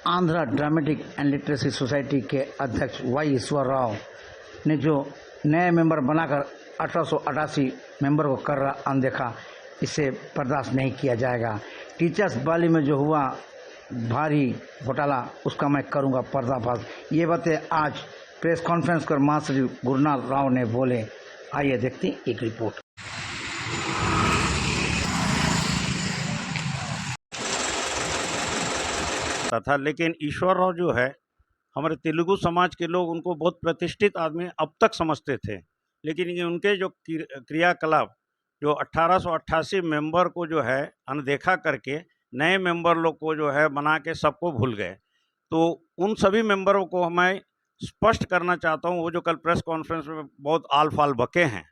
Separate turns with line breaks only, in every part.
Andhra dramatic and literacy society के अध्यक्ष Y ईश्वर राव ने जो नए मेंबर बनाकर 1888 मेंबर को कर रहा अनदेखा, इसे बर्दाश्त नहीं किया जाएगा। टीचर्स वाली में जो हुआ भारी घोटाला, उसका मैं करूंगा पर्दाफाश। ये बातें आज प्रेस कॉन्फ्रेंस कर महासचिव गुरुनाथ राव ने बोले। आइए देखते हैं एक रिपोर्ट।
था, लेकिन ईश्वर राव जो है, हमारे तेलुगु समाज के लोग उनको बहुत प्रतिष्ठित आदमी अब तक समझते थे, लेकिन ये उनके जो क्रियाकलाप जो 1888 मेंबर को जो है अनदेखा करके नए मेंबर लोग को जो है बना के सबको भूल गए। तो उन सभी मेंबरों को मैं स्पष्ट करना चाहता हूँ, वो जो कल प्रेस कॉन्फ्रेंस में बहुत आल फाल बके हैं,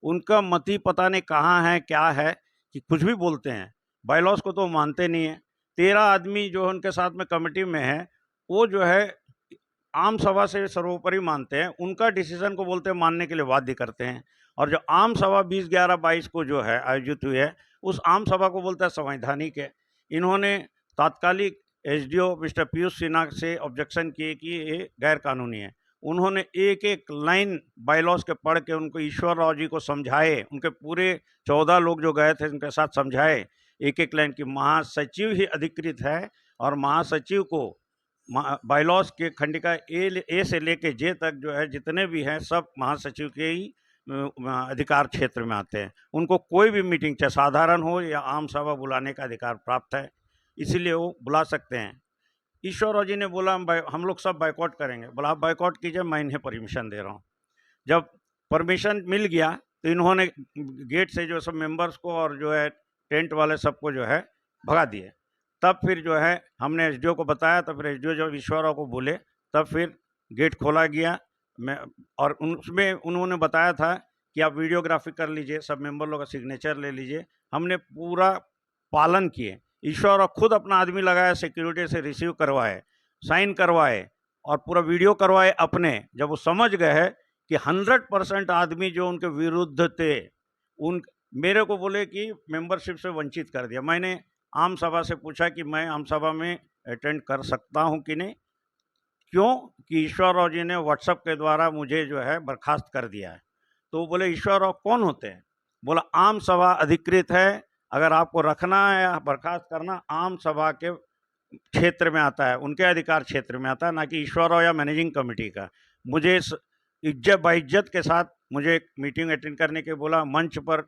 उनका मती पता नहीं कहाँ है, क्या है कि कुछ भी बोलते हैं। बायलॉज को तो मानते नहीं है। 13 आदमी जो उनके साथ में कमेटी में है, वो जो है आम सभा से सर्वोपरि मानते हैं, उनका डिसीजन को बोलते हैं मानने के लिए बाध्य करते हैं। और जो आम सभा 20/11/22 को जो है आयोजित हुई है, उस आम सभा को बोलते हैं संवैधानिक है। इन्होंने तात्कालिक एसडीओ मिस्टर पीयूष सिन्हा से ऑब्जेक्शन किए कि ये गैर कानूनी है। उन्होंने एक एक लाइन बायलॉज के पढ़ के उनको ईश्वर राव जी को समझाए, उनके पूरे 14 लोग जो गए थे उनके साथ समझाए एक एक लाइन की महासचिव ही अधिकृत है और महासचिव को बायलॉज के खंडिका ए से लेके जे तक जो है जितने भी हैं सब महासचिव के ही अधिकार क्षेत्र में आते हैं। उनको कोई भी मीटिंग चाहे साधारण हो या आम सभा बुलाने का अधिकार प्राप्त है, इसीलिए वो बुला सकते हैं। ईश्वर राव जी ने बोला हम लोग सब बाइकआउट करेंगे। बोला आप बाइकआउट कीजिए, मैं इन्हें परमिशन दे रहा हूँ। जब परमिशन मिल गया तो इन्होंने गेट से जो सब मेंबर्स को और जो है टेंट वाले सबको जो है भगा दिए। तब फिर जो है हमने एसडीओ को बताया, तो फिर एसडीओ जब ईश्वर राव को बोले तब फिर गेट खोला गया। और उसमें उन्होंने बताया था कि आप वीडियोग्राफी कर लीजिए, सब मेंबर लोग का सिग्नेचर ले लीजिए। हमने पूरा पालन किए। ईश्वर राव खुद अपना आदमी लगाया, सिक्योरिटी से रिसीव करवाए, साइन करवाए और पूरा वीडियो करवाए अपने। जब वो समझ गए कि 100% आदमी जो उनके विरुद्ध थे, उन मेरे को बोले कि मेंबरशिप से वंचित कर दिया। मैंने आम सभा से पूछा कि मैं आम सभा में अटेंड कर सकता हूं कि नहीं, क्यों कि ईश्वर राव जी ने व्हाट्सएप के द्वारा मुझे जो है बर्खास्त कर दिया है। तो वो बोले ईश्वर राव कौन होते हैं? बोला आम सभा अधिकृत है, अगर आपको रखना है या बर्खास्त करना आम सभा के क्षेत्र में आता है, उनके अधिकार क्षेत्र में आता है, ना कि ईश्वर राव या मैनेजिंग कमेटी का। मुझे इज्जत बाइज्जत के साथ मुझे मीटिंग अटेंड करने के बोला। मंच पर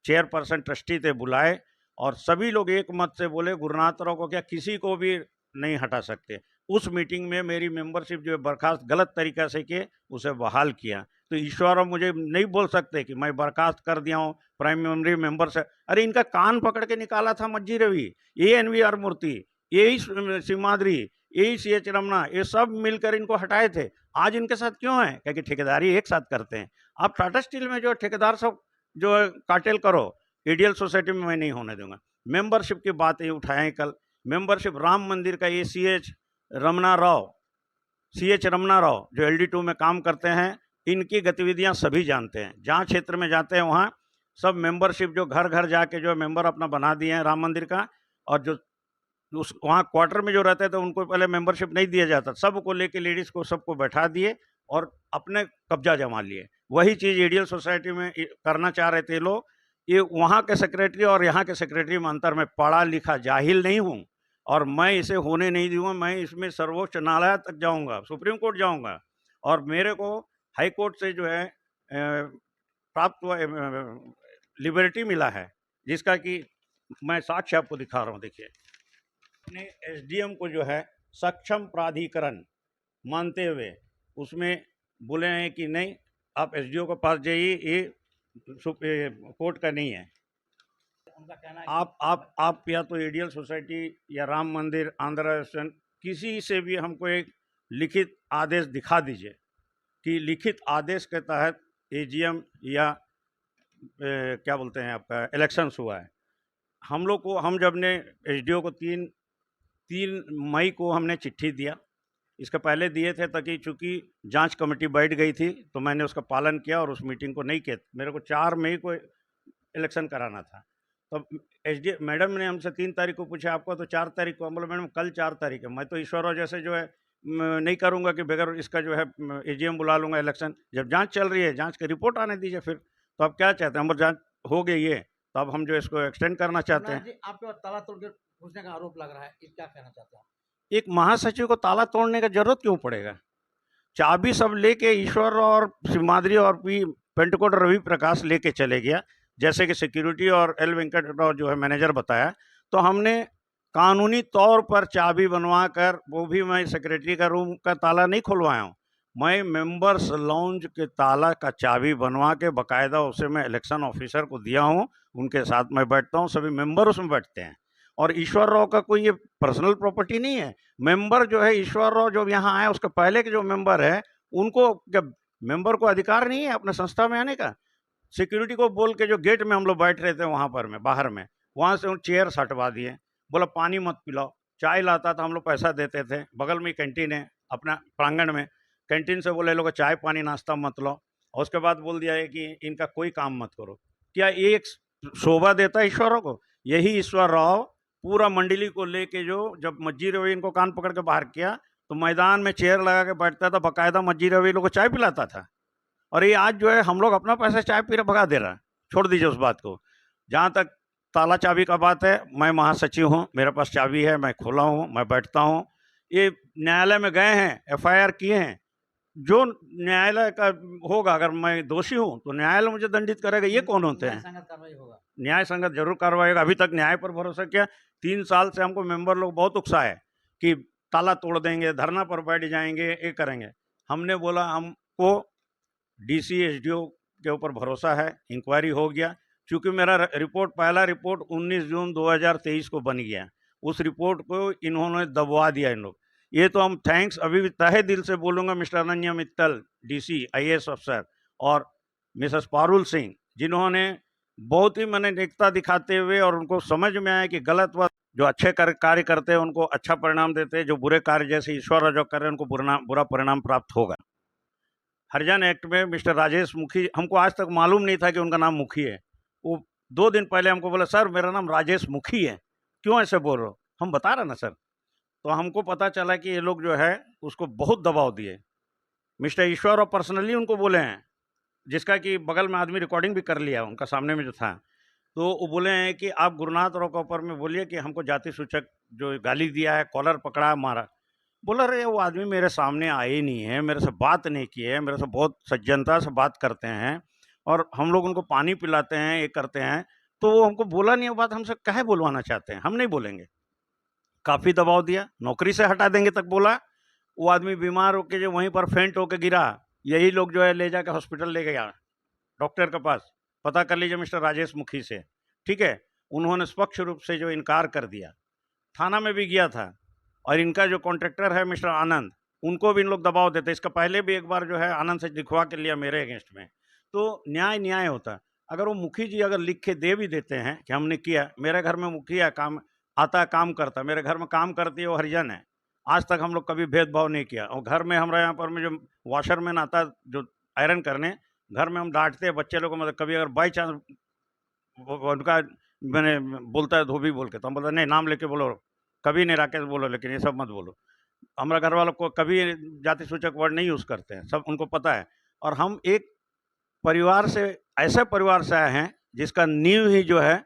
चेयरपर्सन ट्रस्टी थे बुलाए और सभी लोग एक मत से बोले गुरुनाथ राव को क्या किसी को भी नहीं हटा सकते। उस मीटिंग में मेरी मेंबरशिप जो है बर्खास्त गलत तरीक़ा से के उसे बहाल किया। तो ईश्वर राव मुझे नहीं बोल सकते कि मैं बर्खास्त कर दिया हूँ प्राइमरी मेंबर से। अरे इनका कान पकड़ के निकाला था मज्जी रवि, ये एनवीआर मूर्ति, यही सिमाद्री, यही CH रमना, ये सब मिलकर इनको हटाए थे। आज इनके साथ क्यों है? क्योंकि ठेकेदारी एक साथ करते हैं। आप टाटा स्टील में जो ठेकेदार सब जो कार्टेल करो, एडीएल सोसाइटी में मैं नहीं होने दूंगा। मेंबरशिप की बात ये उठाए कल। मेंबरशिप राम मंदिर का ये CH रमना राव जो LD2 में काम करते हैं, इनकी गतिविधियां सभी जानते हैं। जहाँ क्षेत्र में जाते हैं वहाँ सब मेंबरशिप जो घर घर जाके जो मेंबर अपना बना दिए हैं राम मंदिर का। और जो उस वहाँ क्वार्टर में जो रहते थे उनको पहले मेंबरशिप नहीं दिया जाता, सबको लेके लेडीज़ को सबको बैठा दिए और अपने कब्जा जमा लिए। वही चीज़ एडीएल सोसाइटी में करना चाह रहे थे लोग। ये वहाँ के सेक्रेटरी और यहाँ के सेक्रेटरी में अंतर, में पढ़ा लिखा जाहिल नहीं हूँ और मैं इसे होने नहीं दूंगा। मैं इसमें सर्वोच्च न्यायालय तक जाऊँगा, सुप्रीम कोर्ट जाऊँगा और मेरे को हाई कोर्ट से जो है प्राप्त लिबर्टी मिला है, जिसका कि मैं साक्ष्य आपको दिखा रहा हूँ। देखिए, अपने SDM को जो है सक्षम प्राधिकरण मानते हुए उसमें बोले हैं कि नहीं आप SDO के पास जाइए, ये कोर्ट का नहीं है। उनका कहना है आप या तो एडीएल सोसाइटी या राम मंदिर आंध्र किसी से भी हमको एक लिखित आदेश दिखा दीजिए कि लिखित आदेश के तहत AGM या क्या बोलते हैं आपका इलेक्शंस हुआ है। हम लोग को हम जब ने SDO को 3 मई को हमने चिट्ठी दिया। इसके पहले दिए थे ताकि चूँकि जांच कमेटी बैठ गई थी तो मैंने उसका पालन किया और उस मीटिंग को नहीं किया। मेरे को 4 मई को इलेक्शन कराना था। तो एसडी मैडम ने हमसे 3 तारीख को पूछा आपको तो 4 तारीख को, हम बोले मैडम कल 4 तारीख है, मैं तो ईश्वर राव जैसे जो है नहीं करूँगा कि बगैर इसका जो है एजीएम बुला लूँगा इलेक्शन। जब जांच चल रही है, जांच की रिपोर्ट आने दीजिए फिर। तो अब क्या चाहते हैं, हम जांच हो गई है तो अब हम जो इसको एक्सटेंड करना चाहते हैं।
जी, आपके पास ताला तोड़ के घुसने का आरोप लग रहा है, ये क्या कहना चाहते हैं?
एक महासचिव को ताला तोड़ने का जरूरत क्यों पड़ेगा? चाबी सब लेके ईश्वर और सिमाद्री और पी पेंटकोट रवि प्रकाश लेके चले गया, जैसे कि सिक्योरिटी और एल वेंकट राव जो है मैनेजर बताया। तो हमने कानूनी तौर पर चाबी बनवा कर, वो भी मैं सेक्रेटरी का रूम का ताला नहीं खुलवाया हूँ, मैं मेंबर्स लाउंज के ताला का चाबी बनवा के बाकायदा उसे मैं इलेक्शन ऑफिसर को दिया हूँ, उनके साथ मैं बैठता हूँ, सभी मेंबर उसमें बैठते हैं। और ईश्वर राव का कोई ये पर्सनल प्रॉपर्टी नहीं है। मेंबर जो है ईश्वर राव जो यहाँ आए उसके पहले के जो मेंबर है उनको क्या मेंबर को अधिकार नहीं है अपने संस्था में आने का? सिक्योरिटी को बोल के जो गेट में हम लोग बैठ रहे थे वहाँ पर में बाहर में, वहाँ से उन चेयर हटवा दिए, बोला पानी मत पिलाओ। चाय लाता था, हम लोग पैसा देते थे, बगल में कैंटीन है अपना प्रांगण में, कैंटीन से बोले लोग चाय पानी नाश्ता मत लो। और उसके बाद बोल दिया है कि इनका कोई काम मत करो। क्या ये एक शोभा देता है ईश्वर राव को? यही ईश्वर राव पूरा मंडली को लेके जो जब मज्जी रवि इनको कान पकड़ के बाहर किया तो मैदान में चेयर लगा के बैठता था, बाकायदा मज्जी रवि लोग को चाय पिलाता था। और ये आज जो है हम लोग अपना पैसा चाय पी रहे भगा दे रहा है। छोड़ दीजिए उस बात को। जहाँ तक ताला चाबी का बात है, मैं महासचिव हूँ, मेरे पास चाबी है, मैं खोला हूँ, मैं बैठता हूँ। ये न्यायालय में गए हैं, एफआईआर किए हैं, जो न्यायालय का होगा, अगर मैं दोषी हूँ तो न्यायालय मुझे दंडित करेगा। ये कौन होते हैं? न्याय संगत जरूर कार्रवाई होगा। अभी तक न्याय पर भरोसा किया। 3 साल से हमको मेंबर लोग बहुत उकसाए कि ताला तोड़ देंगे, धरना पर बैठ जाएंगे, ये करेंगे। हमने बोला हमको डीसी एसडीओ के ऊपर भरोसा है, इंक्वायरी हो गया। चूँकि मेरा रिपोर्ट पहला रिपोर्ट 19 जून 2023 को बन गया, उस रिपोर्ट को इन्होंने दबवा दिया इन लोग। ये तो हम थैंक्स अभी भी तहे दिल से बोलूँगा mister Ananya Mittal DC IAS अफसर और मिसेस पारुल सिंह, जिन्होंने बहुत ही मैंने एकता दिखाते हुए और उनको समझ में आया कि गलत व जो अच्छे कार्य करते हैं उनको अच्छा परिणाम देते हैं, जो बुरे कार्य जैसे ईश्वर जो कर रहे हैं उनको बुरा परिणाम प्राप्त होगा। हरिजन एक्ट में मिस्टर राजेश मुखी, हमको आज तक मालूम नहीं था कि उनका नाम मुखी है। वो 2 दिन पहले हमको बोला सर मेरा नाम राजेश मुखी है, क्यों ऐसे बोल रहे हो? हम बता रहे ना सर। तो हमको पता चला कि ये लोग जो है उसको बहुत दबाव दिए। मिस्टर ईश्वर और पर्सनली उनको बोले हैं, जिसका कि बगल में आदमी रिकॉर्डिंग भी कर लिया उनका सामने में जो था। तो वो बोले हैं कि आप गुरुनाथ राव के ऊपर में बोलिए कि हमको जाति सूचक जो गाली दिया है, कॉलर पकड़ा मारा। बोला अरे वो आदमी मेरे सामने आए ही नहीं है, मेरे से बात नहीं की है, मेरे से बहुत सज्जनता से बात करते हैं और हम लोग उनको पानी पिलाते हैं, ये करते हैं। तो वो हमको बोला नहीं, वो बात हमसे काहे बुलवाना चाहते हैं? हम नहीं बोलेंगे। काफ़ी दबाव दिया, नौकरी से हटा देंगे तक बोला। वो आदमी बीमार होकर जो वहीं पर फेंट होकर गिरा, यही लोग जो है ले जाकर हॉस्पिटल ले गया डॉक्टर के पास। पता कर लीजिए मिस्टर राजेश मुखी से, ठीक है। उन्होंने स्पष्ट रूप से जो इनकार कर दिया। थाना में भी गया था और इनका जो कॉन्ट्रैक्टर है मिस्टर आनंद, उनको भी इन लोग दबाव देते। इसका पहले भी एक बार जो है आनंद से लिखवा के लिया मेरे अगेंस्ट में। तो न्याय होता। अगर वो मुखी जी अगर लिख के दे भी देते हैं कि हमने किया, मेरे घर में मुखिया काम आता काम करता, मेरे घर में काम करती है वो हरिजन है, आज तक हम लोग कभी भेदभाव नहीं किया। और घर में हमारे यहाँ पर में जो वॉशरमैन आता जो आयरन करने, घर में हम डांटते हैं बच्चे लोग को, मतलब कभी अगर बाई चांस उनका मैंने बोलता है धोबी बोल के, तो हम बोलते नहीं नाम लेके बोलो, कभी नहीं राकेश बोलो, लेकिन ये सब मत बोलो। हमारे घर वालों को कभी जाति सूचक वर्ड नहीं यूज़ करते हैं, सब उनको पता है। और हम एक परिवार से, ऐसे परिवार से आए हैं जिसका नींव ही जो है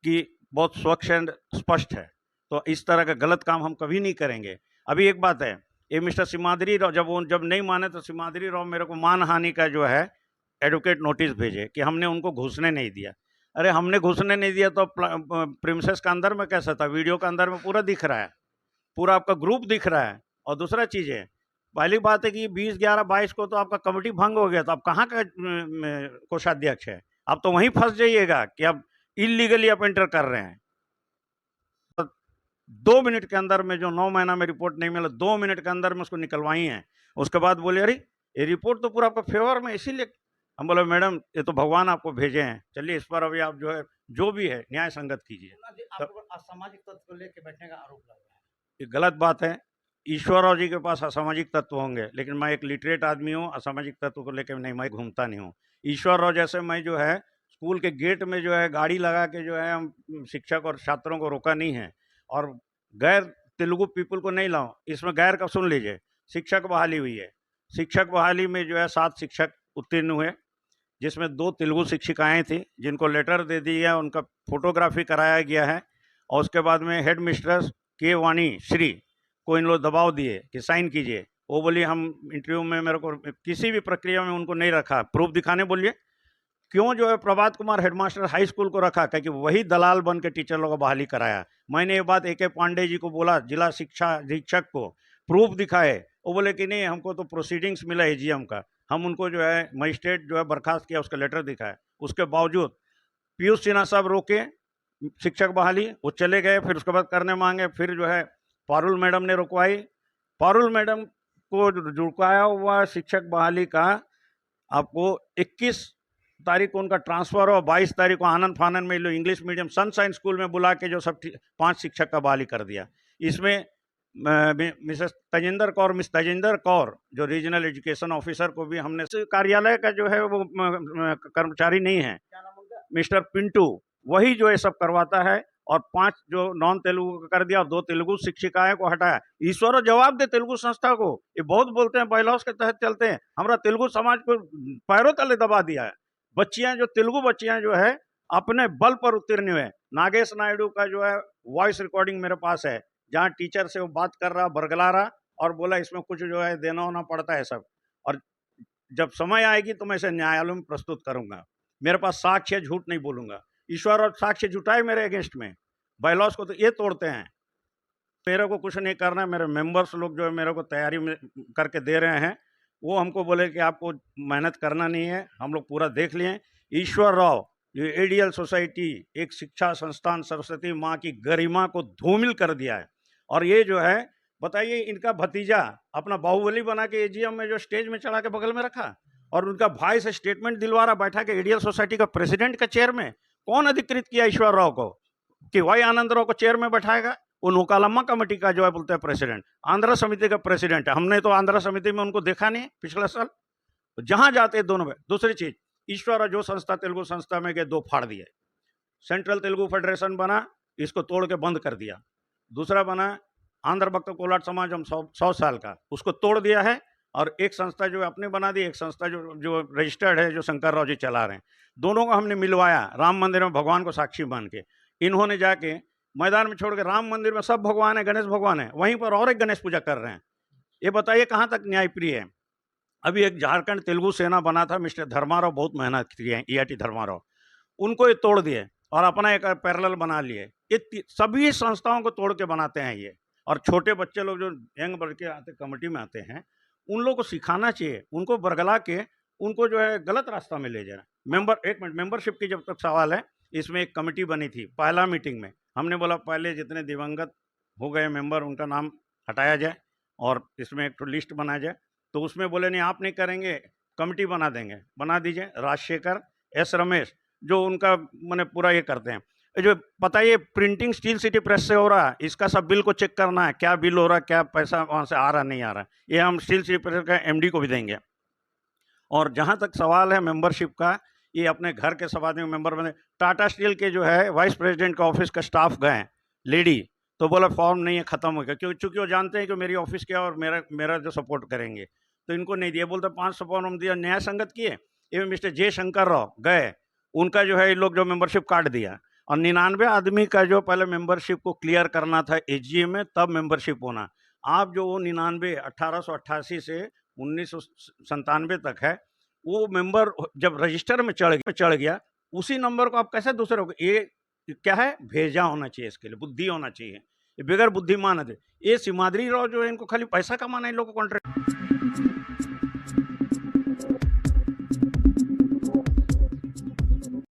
कि बहुत स्वच्छ एंड स्पष्ट है। तो इस तरह का गलत काम हम कभी नहीं करेंगे। अभी एक बात है, ये मिस्टर सिमाद्री राव जब नहीं माने तो सिमाद्री राव मेरे को मानहानि का जो है एडवोकेट नोटिस भेजे कि हमने उनको घुसने नहीं दिया। अरे हमने घुसने नहीं दिया तो प्रीमिसेस का अंदर में कैसा था? वीडियो का अंदर में पूरा दिख रहा है, पूरा आपका ग्रुप दिख रहा है। और दूसरा चीज़ है, पहली बात है कि 20/11/22 को तो आपका कमेटी भंग हो गया, तो आप कहाँ का कोषाध्यक्ष है? आप तो वहीं फंस जाइएगा कि आप इलीगली आप एंटर कर रहे हैं। 2 मिनट के अंदर में जो 9 महीना में रिपोर्ट नहीं मिला, 2 मिनट के अंदर में उसको निकलवाई है। उसके बाद बोले अरे ये रिपोर्ट तो पूरा आपका फेवर में, इसीलिए हम बोले मैडम ये तो भगवान आपको भेजे हैं, चलिए इस पर अभी आप जो है जो भी है न्याय संगत कीजिए।
आपको असामाजिक तत्व को लेकर बैठने का आरोप लग रहा है,
ये गलत बात है। ईश्वर राव जी के पास असामाजिक तत्व होंगे, लेकिन मैं एक लिटरेट आदमी हूँ, असामाजिक तत्व को लेकर नहीं, मैं घूमता नहीं हूँ। ईश्वर राव जैसे मैं जो है स्कूल के गेट में जो है गाड़ी लगा के जो है हम शिक्षक और छात्रों को रोका नहीं है, और गैर तेलुगु पीपल को नहीं लाओ। इसमें गैर का सुन लीजिए, शिक्षक बहाली हुई है। शिक्षक बहाली में जो है 7 शिक्षक उत्तीर्ण हुए, जिसमें 2 तेलुगु शिक्षिकाएं थी जिनको लेटर दे दिया, उनका फोटोग्राफी कराया गया है। और उसके बाद में हेड मिस्ट्रेस के वाणी श्री को इन लोग दबाव दिए कि साइन कीजिए। वो बोली हम इंटरव्यू में मेरे को किसी भी प्रक्रिया में उनको नहीं रखा, प्रूफ दिखाने बोलिए। क्यों जो है Prabhat Kumar headmaster high school को रखा, क्योंकि वही दलाल बन के टीचर लोगों को बहाली कराया। मैंने ये बात AK पांडे जी को बोला, जिला शिक्षा अधीक्षक को, प्रूफ दिखाए। वो बोले कि नहीं, हमको तो प्रोसीडिंग्स मिला AGM का, हम उनको जो है मजिस्ट्रेट जो है बर्खास्त किया, उसका लेटर दिखाया। उसके बावजूद पीयूष सिन्हा साहब रोके शिक्षक बहाली, वो चले गए। फिर उसके बाद करने मांगे, फिर जो है पारुल मैडम ने रुकवाई। पारुल मैडम को रुकाया हुआ शिक्षक बहाली का आपको 21 तारीख को उनका ट्रांसफर हो, 22 तारीख को आनंद फानंद में लो इंग्लिश मीडियम सनशाइन स्कूल में बुला के जो सब 5 शिक्षक का बहाली कर दिया। इसमें मिसेस तजिंदर कौर, मिस तजिंदर कौर जो रीजनल एजुकेशन ऑफिसर को भी हमने, कार्यालय का जो है वो कर्मचारी नहीं है, मिस्टर पिंटू, वही जो है सब करवाता है। और 5 जो नॉन तेलुगु का कर दिया और 2 तेलुगु शिक्षिकाएं को हटाया। ईश्वर जवाब दे तेलुगु संस्था को, ये बहुत बोलते हैं बायलॉज के तहत चलते हैं, हमारा तेलुगु समाज को पैरों तले दबा दिया है। बच्चियां जो तेलुगु बच्चियां जो है अपने बल पर उत्तीर्ण हुए। नागेश नायडू का जो है वॉइस रिकॉर्डिंग मेरे पास है, जहाँ टीचर से वो बात कर रहा, बरगला रहा और बोला इसमें कुछ जो है देना होना पड़ता है सब, और जब समय आएगी तो मैं इसे न्यायालय में प्रस्तुत करूंगा। मेरे पास साक्ष्य है, झूठ नहीं बोलूंगा। ईश्वर और साक्ष्य जुटाए मेरे अगेंस्ट में, बायलॉज को तो ये तोड़ते हैं। मेरे को कुछ नहीं करना है, मेरे मेंबर्स लोग जो है मेरे को तैयारी में करके दे रहे हैं, वो हमको बोले कि आपको मेहनत करना नहीं है, हम लोग पूरा देख लिए। ईश्वर राव, ये ADL सोसाइटी एक शिक्षा संस्थान सरस्वती माँ की गरिमा को धूमिल कर दिया है। और ये जो है बताइए, इनका भतीजा अपना बाहुबली बना के AGM में जो स्टेज में चढ़ा के बगल में रखा, और उनका भाई से स्टेटमेंट दिलवा रहा बैठा के ADL सोसाइटी का प्रेसिडेंट का चेयर में। कौन अधिकृत किया ईश्वर राव को कि वाई आनंद राव को चेयर में बैठाएगा? वो नौकालम्मा कमेटी का जो है बोलते हैं प्रेसिडेंट, आंध्र समिति का प्रेसिडेंट है। हमने तो आंध्र समिति में उनको देखा नहीं पिछले साल, जहां जाते दोनों में। दूसरी चीज, ईश्वर जो संस्था तेलुगु संस्था में गए 2 फाड़ दिए। सेंट्रल तेलुगु फेडरेशन बना, इसको तोड़ के बंद कर दिया। दूसरा बना आंध्र भक्त कोलाट समाज, हम 100 साल का, उसको तोड़ दिया है। और एक संस्था जो अपने बना दी, एक संस्था जो रजिस्टर्ड है, जो शंकर राव जी चला रहे हैं। दोनों को हमने मिलवाया राम मंदिर में भगवान को साक्षी मान के। इन्होंने जाके मैदान में छोड़ के, राम मंदिर में सब भगवान है, गणेश भगवान है, वहीं पर और एक गणेश पूजा कर रहे हैं। ये बताइए कहाँ तक न्यायप्रिय है? अभी एक झारखंड तेलुगु सेना बना था, मिस्टर धर्माराव बहुत मेहनत की है, EIT धर्माराव, उनको ये तोड़ दिए और अपना एक पैरेलल बना लिए। ये सभी संस्थाओं को तोड़ के बनाते हैं ये। और छोटे बच्चे लोग जो यंग बढ़ के आते कमेटी में आते हैं, उन लोगों को सिखाना चाहिए, उनको बरगला के उनको जो है गलत रास्ता में ले जाना। एक मिनट, मेंबरशिप की जब तक सवाल है, इसमें एक कमेटी बनी थी। पहला मीटिंग में हमने बोला पहले जितने दिवंगत हो गए मेंबर, उनका नाम हटाया जाए और इसमें एक लिस्ट बनाया जाए। तो उसमें बोले नहीं, आप नहीं करेंगे, कमेटी बना देंगे। बना दीजिए, राजशेखर S रमेश जो उनका मैंने पूरा ये करते हैं। जो पता ये प्रिंटिंग स्टील सिटी प्रेस से हो रहा है, इसका सब बिल को चेक करना है, क्या बिल हो रहा है, क्या पैसा वहाँ से आ रहा नहीं आ रहा है। ये हम स्टील सिटी प्रेस का MD को भी देंगे। और जहाँ तक सवाल है मेंबरशिप का, ये अपने घर के सब आदमी मेंबर बने। टाटा स्टील के जो है वाइस प्रेसिडेंट का ऑफिस का स्टाफ गए लेडी, तो बोला फॉर्म नहीं है, ख़त्म हो गया, क्योंकि वो जानते हैं कि मेरी ऑफिस क्या और मेरा जो सपोर्ट करेंगे, तो इनको नहीं दिया। बोलते 500 फॉर्म हम दिया, न्याय संगत किए। ये मिस्टर J शंकर राव गए, उनका जो है ये लोग जो मेंबरशिप काट दिया। और 99 आदमी का जो पहले मेंबरशिप को क्लियर करना था AGM में, तब मेंबरशिप होना। आप जो वो 99 1888 से 1997 तक है, वो मेंबर जब रजिस्टर में चढ़ गया, उसी नंबर को आप कैसे दूसरे हो? ये क्या है? भेजा होना चाहिए, इसके लिए बुद्धि होना चाहिए। ये बगैर बुद्धिमान है। ये सिमाद्री राव जो है, इनको खाली पैसा कमाना है इन लोगों को कॉन्ट्रैक्ट।